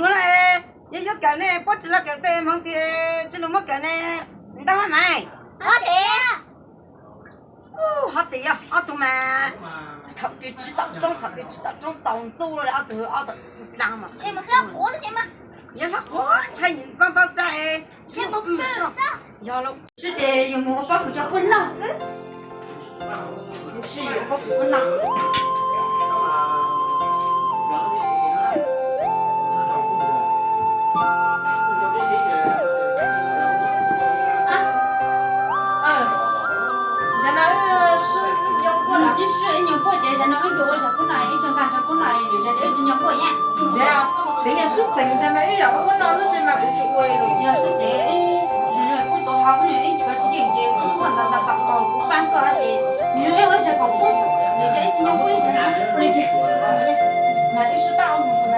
说了哎，也有干呢，不知道干的忙的，这怎么干呢？你打完没？好的。哦，好的呀，阿都嘛，头的知道，中头的知道，中早走了，阿都难嘛。切么上锅的切么？也是光才人帮帮仔，切么不上？要了，是的，有么把不叫不老师？是有个不老。这样，对面是谁的嘛？然后我老是这嘛不去为了。要是谁，我多好呢，这个之前就我打搞不办个的，你说我这搞不死，你这今年为啥？我的天，买的是大红什么？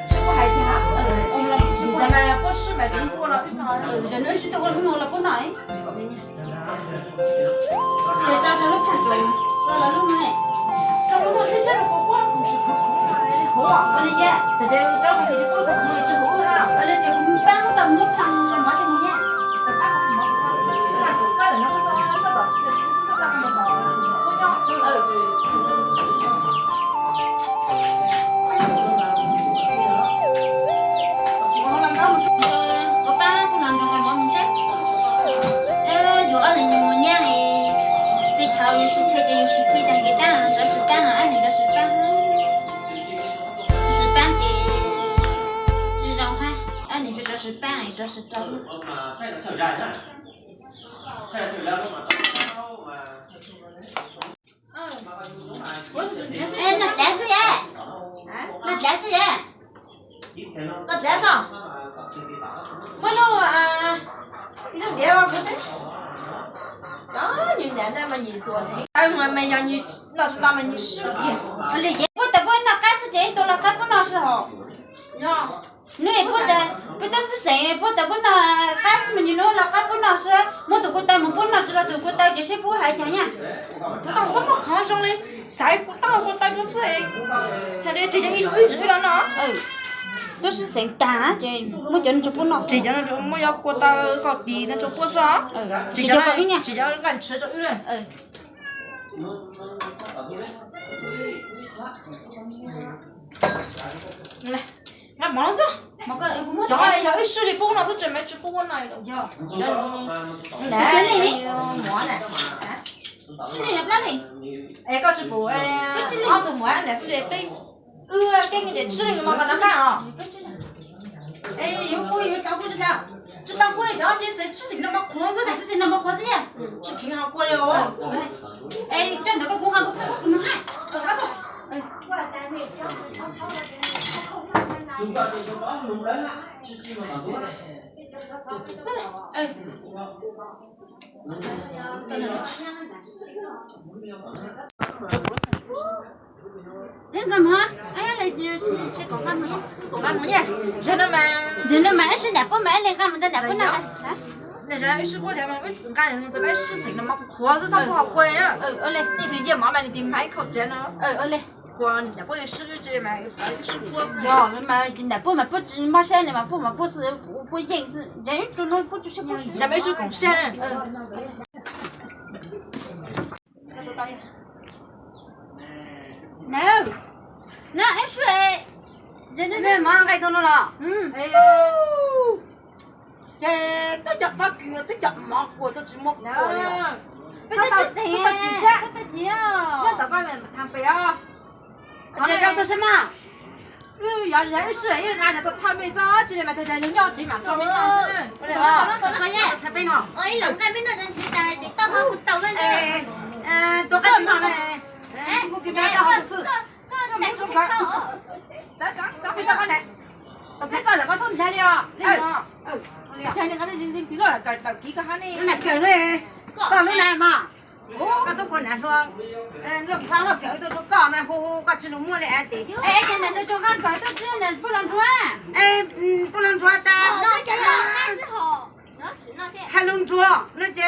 是不还行啊？我们你什么不是买真货了？人家许多我弄了不来。这招是老看中，到了路呢，到了路谁家的火锅不是可好啊！我的爷，这就找回去就过个朋友之后啊，我的这个搬不到木汤什么的呢？这搬不到木汤，那就找人家说这个，这是咱们的我讲，我们搞不出，我搬不能种还忙着，有二零年年哎，对头又是车子又是推单给单，这是单了，二零这是单。这是办，这是招。哎，那来是耶？那来是耶？那来上？我那啊，这个电话不是？啊，你奶奶嘛，你说的，哎，我没让你，那是他们你视频，我理解。我得不那干事情多了，还不那时候，呀。你不得不都是谁不得不那干什么你弄了还不那是我都不带我不那知道都不带这些不还讲呀不到什么看上嘞谁不到我带就是哎才得这件一直了呢都是谁打这我叫你就不那这件那种我要过到搞地那种不是啊这件俺吃着有人来那忙上，叫俺要一十里风了，是准备直播来了，叫，来，忙呢，是的，那里，哎，搞直播哎，俺都忙来是的，对，给你这吃的嘛，把它干啊，哎，有锅有照顾着了，这当锅的叫这是吃成那么狂热的，是那么合适呀，吃平常锅的哦，哎，这那个锅还不能喊，走吧走，哎，我在那叫chúng ta thì trong đó đúng đấy ạ chứ mà bảo đúng lên làm hả? Ấy là sẽ có làm gì? Có làm gì? Giờ nó mà sẽ đẹp quá mẹ lên làm mình đẹp quá nào? 那人是过去嘛，我感觉我这边是谁的嘛，裤子上不好贵啊。嘞，你推荐妈妈你得买口针呢。嘞。光人家不有十六只嘛，有十锅子。哟，嘛，那不嘛不只嘛山的嘛，不嘛不是不认识，人都能不就是不是？咱们是共山的。No， 那哎水，人家那马上开动了。哎呦，这都叫把狗都叫马过都只摸过了。这是谁呀？这几啊？要到外面谈杯啊？这叫做什么？要人是又看着都谈杯啥？这里面在人要这嘛，搞没常识。好呀，谈杯呢？哎，两个杯那人去打，这到好不到问题。多干杯呢？哎，我给大家好事。没说话。咱回到哪来？都别找人，我说你看的啊，你看。看你看你这个到几个喊你？那够嘞，到你来嘛。我都跟他说，你看了狗都说搞那火，搞这种么来的。哎，现在这种喊狗都只能不能抓。哎，不能抓的。那些那是好，那些还能抓，那这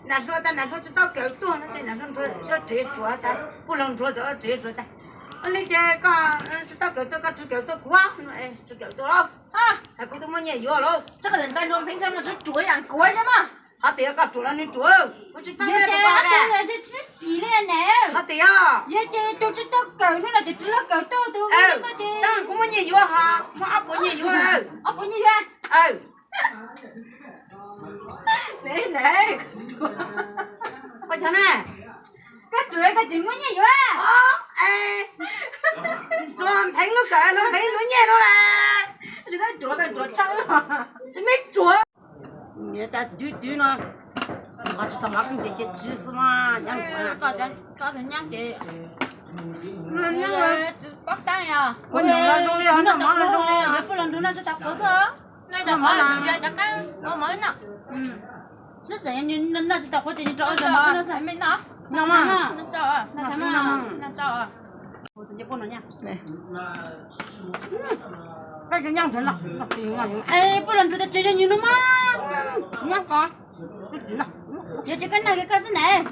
那说的那说知道狗多，那这那说直接抓的，不能抓就直接抓的。lấy chè cả tao kiểu tao chỉ kiểu tao quá chỉ kiểu tao đâu ha hay cũng tao mua nhiều vô luôn chắc là tay nó bình thường nó chỉ chuối ăn cuối chứ mà hả tiệt cả chuối là nên chuối có chỉ bán cái tao cái này chỉ bị lên nè hả tiệt à giờ chơi tôi chỉ tao cởi nữa là chỉ là cởi tôi có chứ tao cũng mua nhiều vô hả mua ốc mua nhiều vô ốc bao nhiêu vậy nè coi cho nè cái chuyện mới như vậy rồi thấy nó cởi nó thấy nó nhẹ nó là chỉ thấy chuột trắng chỉ mấy chuột người ta chú nó mà chỉ tao mặc cái chỉ mà nhang chuột có thể nhang chị nhang rồi bắt tay à con nhang là trong đây nó mà là trong đây mấy lần nữa nó cho tao có sao này là mới là đặt cái mới nè rất dễ nhưng nó chỉ tao có tiền cho nó sai mấy nó nào mà nó cho nó cho Nhớ con nó nha. Này. Cái nhang thật là ngon. ê bữa lần tôi chơi cho nhiều nó mà Nhang con. giờ chỉ cái này cái gì này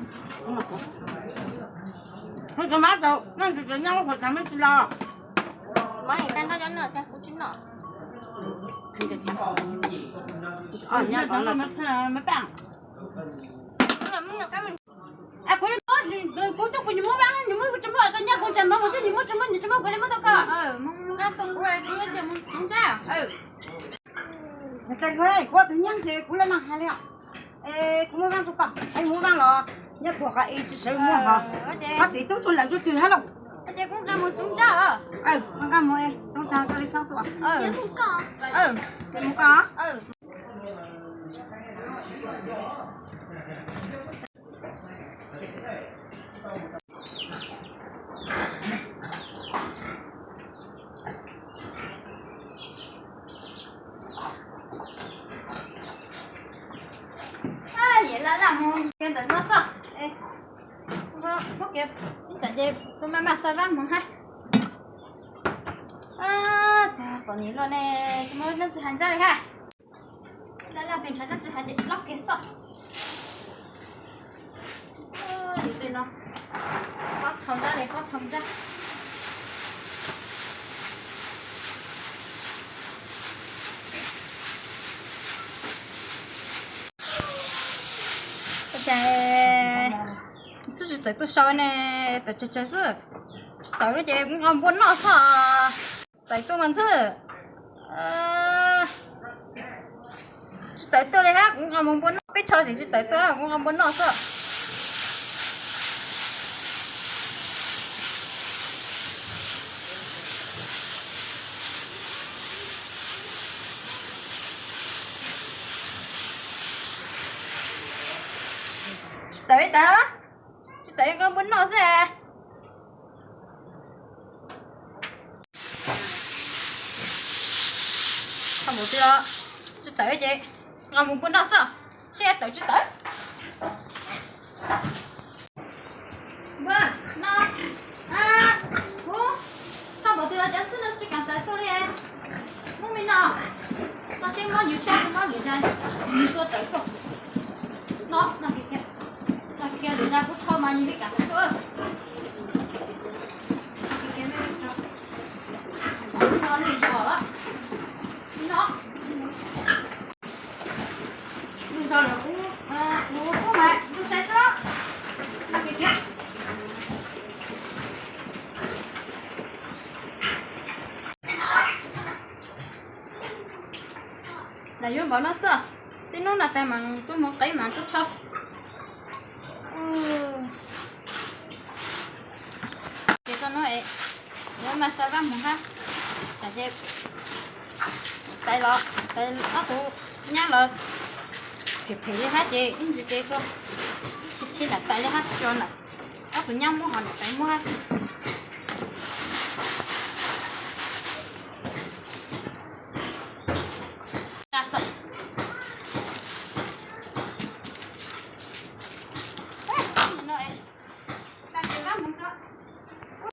Thôi cái má đâu, nó chỉ nhang phải làm cái lo. mấy cái nó cho nó cho cũng chín nọ Không được nhang. Nhang con là mấy bạn cô đi cô tôi cũng mua bán nhưng mà chấm lại cái nhà cô chấm mà cô sẽ đi mua chấm cái này mua đâu cả mong ăn con quay cũng như chấm không ra cái quay, qua từ nhang thì cũng là năng hay liệu. Ê, cũng mua bán chút cả, hay mua bán lo. Nhớ thuộc cái chỉ sử mua hả? Bắt tí tôi làm cho từ hết lòng. cái cũng ra một chúng ta Con cảm ơn em, chúng ta có đi sao tuổi? không có Không có. vậy là làm cái đó nó sao không kịp tại vì tôi mới mặc sao vắng mà hay giờ nhìn luôn nè chúng nó lên sự hành ra đây ha đây là bình thường sự hành để lóc cái sọ đi tên nó bóc chồng ra đây bóc chồng ra chạy sự tới tôi sau này tới chơi sự tới rồi chạy cũng không muốn nó sao tới tôi mình sự tới tôi đây ha cũng không muốn nó biết chơi gì chứ tới tôi cũng không muốn nó sao tới đó chứ tới con muốn nó sẽ không một chưa chứ tới chị ngon muốn nó sao xe tới chứ tới vâng nó bố sao bảo tôi là chẳng xin nó chỉ cần tới tôi đi em không biết nào nó sẽ có nhiều xe nó nhiều ra tôi tới không nó kìa kia để ra cũng cho mà như vậy cả thôi nó đi sò đó nó đi sò là cũng mẹ cũng sẽ đó kia là vô bảo nó sợ thế nó là tay mà chú một cái mà chú cho để con nói nếu mà sao vắng ha chả chê tay nó tụ nhang lọ thì đi hát chị in gì chị con chỉ là tay hát cho nè nó tụ nhang mua hòn tay mua hát ra sợ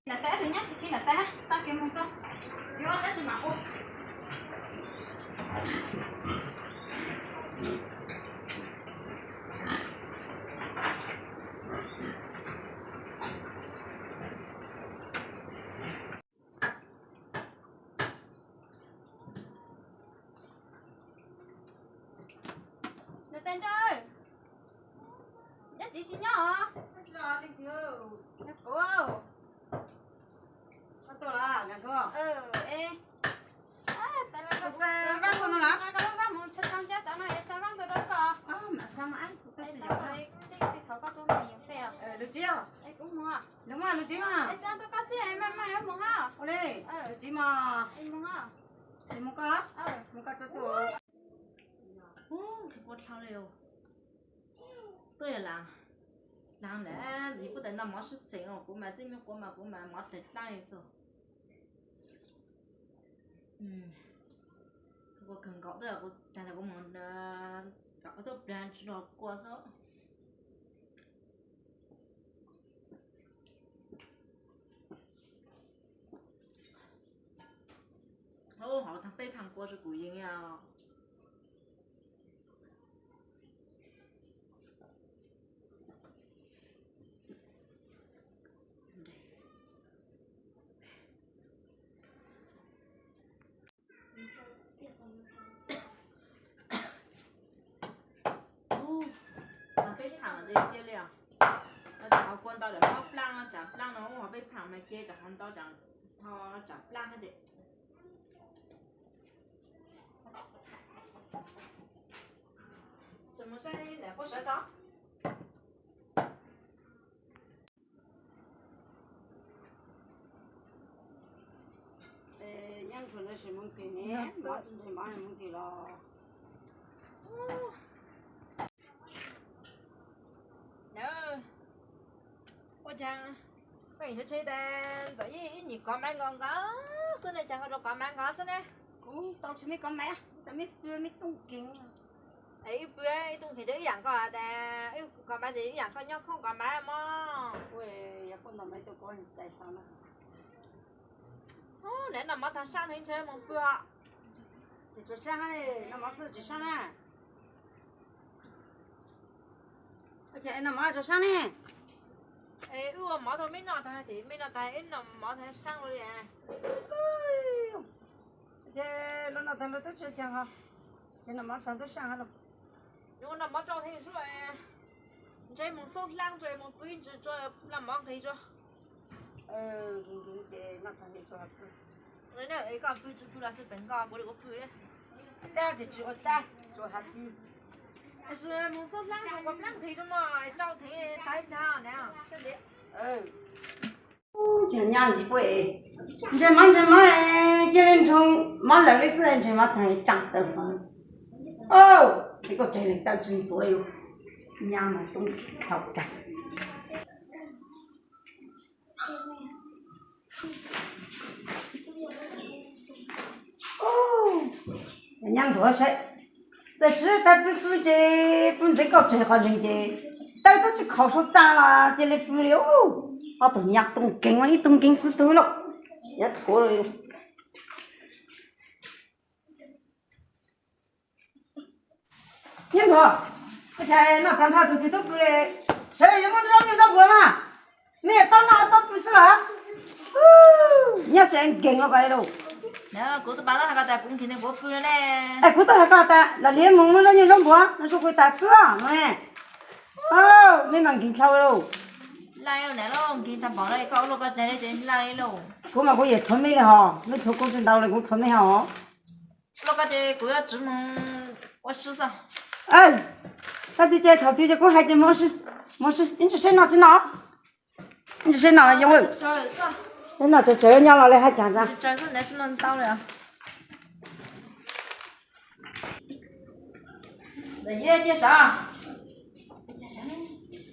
là té thứ nhất chỉ là té sao kiếm một câu vô té chỉ mặc tên ơi. Nhất chị nhỏ. Ra đi kêu. Nhất cô. Có tôi là nhà cô. Ê. Sao vắng con nó lắm? Cái đó muốn chân chân chết, tao nói sao vắng tôi đó co. Mà sao mà anh cũng Ê chỉ sao vậy? Chị thở có tôi miệng phèo. được chưa? Ê cũng mua. Đúng rồi, được chứ mà. Ê sao tôi có xí em em mua ha? Ô đi, được chứ mà. Em mua ha. Thì một có. Ờ. Một có cho tôi.我唱了哟。对了，然后你不等到没事情哦，不买这边不买，没得涨一手。我更搞的，我现在我们的搞的不然知道过手。哦，好，他背叛过是故意呀。被胖了这接了，他关到了，他不让啊，讲不让了，我被胖没接着，喊到讲，他讲不让的。什么声音？来，我舌头。养出来是蒙对的，马真正马上蒙对了。我讲，我也是吹的，所以你干嘛干干？是呢，讲个说干嘛干是呢？到处没干嘛呀？但没不没动静。哎，不哎，东西这一样个的，哎，干嘛这一样个鸟空干嘛嘛？喂，也不能没都个人在上了。哦，那么他上停车么不啊？这做啥嘞？那么事做啥呢？而且那么做啥呢？哎，我毛头没拿他的，没拿他，哎，那毛头上了耶。哎呦，这那咱们都吃钱哈，这那么咱都上了。我那么找天说哎，这么手两嘴么不一直做，那么可以做。今天这那咱就做不。人家哎个不知做了是本个，我这个不哎。带着做带做下去。但是么手两种我两可以做嘛，找天带他那样，真的。这娘子贵，这忙哎，这人从忙累的时候，这忙才长得慌。哦，这个真的到真做哟，娘们东西挑战。娘多少？这是他不负责，不这个这好人的，到都去考书咋了？这里不了，我都娘东京，我一东京是多了，也错了哟。娘多，我才那三茬东西都不来，谁有没有让过嘛？没到那到不是了，你要真跟我过来喽。那狗子把那还个在公平的过不了嘞。哎，过到还搞的，那连蒙蒙那你让不？那说会打个啊，哎，哦，没忙给挑喽。来有来咯，给他帮了一个，我个在那真来咯。我嘛我也吞没了哈，你从公司到了我吞没下哦。我个这狗要出门，我试试。哎，他对这头对这个孩子没事没事，你这谁拿去拿？你这谁拿了因为？那这人家拿来还讲着。这是那是能到了。那也介绍。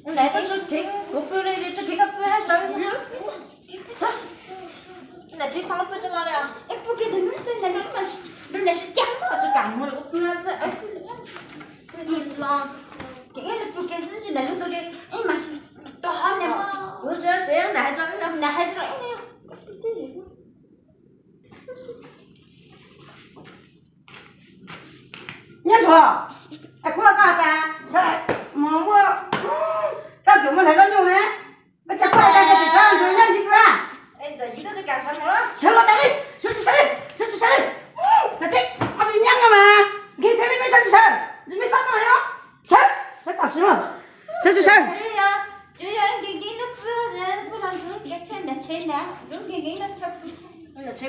我来都是听，我不来的只听个不还少一些。啥？那这放了不知道了。哎，不给他们那是讲我这干活了，我不要是哎。对了，给人不给自己那个做的，哎妈是多好呢嘛。是这样来着了。那还是哎呀。年初，哎，过干的，是我，咋就没那个用呢？我这过干个就这样做年纪不？哎，这一个是干什么了？什么单位？手指生日，那这我对娘个嘛？给他里面手指生，你没上过没有？吃，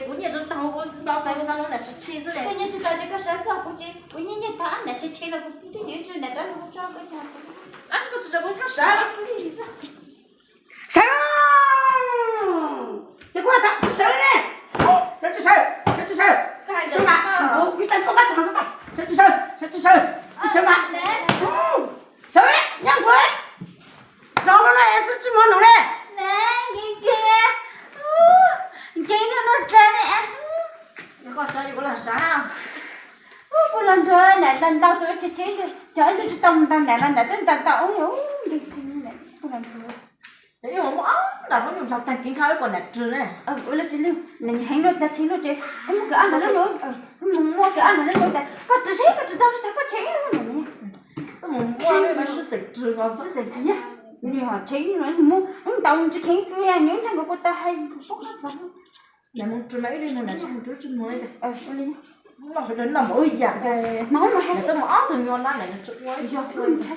过年就到我老带我上弄来是车子嘞。过年知道这个啥子估计过年你他那去吃了个比这年就那个我找个家。俺不知道我他啥了。啥？这给我打，这啥呢？这只手，这只手，手嘛，我给咱爸爸尝试打，这只手，这只手，这手嘛，手嘞，两腿，找到了还是怎么弄嘞？来，你给了在呢。你好啥？你给我拿啥？我不能这来等到多吃的，这就是等来了，那等到哦，你看来不能吃。哎呦，我那我用上单经常有个来吃呢。我来这里，你很多在吃了这，我们给俺们那罗，我给俺们那罗的，我这些个知道是他个吃了呢。我们是谁吃个是？是谁吃呀？你好吃了，我到你去看对呀，你看我都还不好吃。那么吃没的，那就就吃没的。我哩。那是人那么一样的，妈妈还那都么二十秒哪来的吃？我吃，我吃。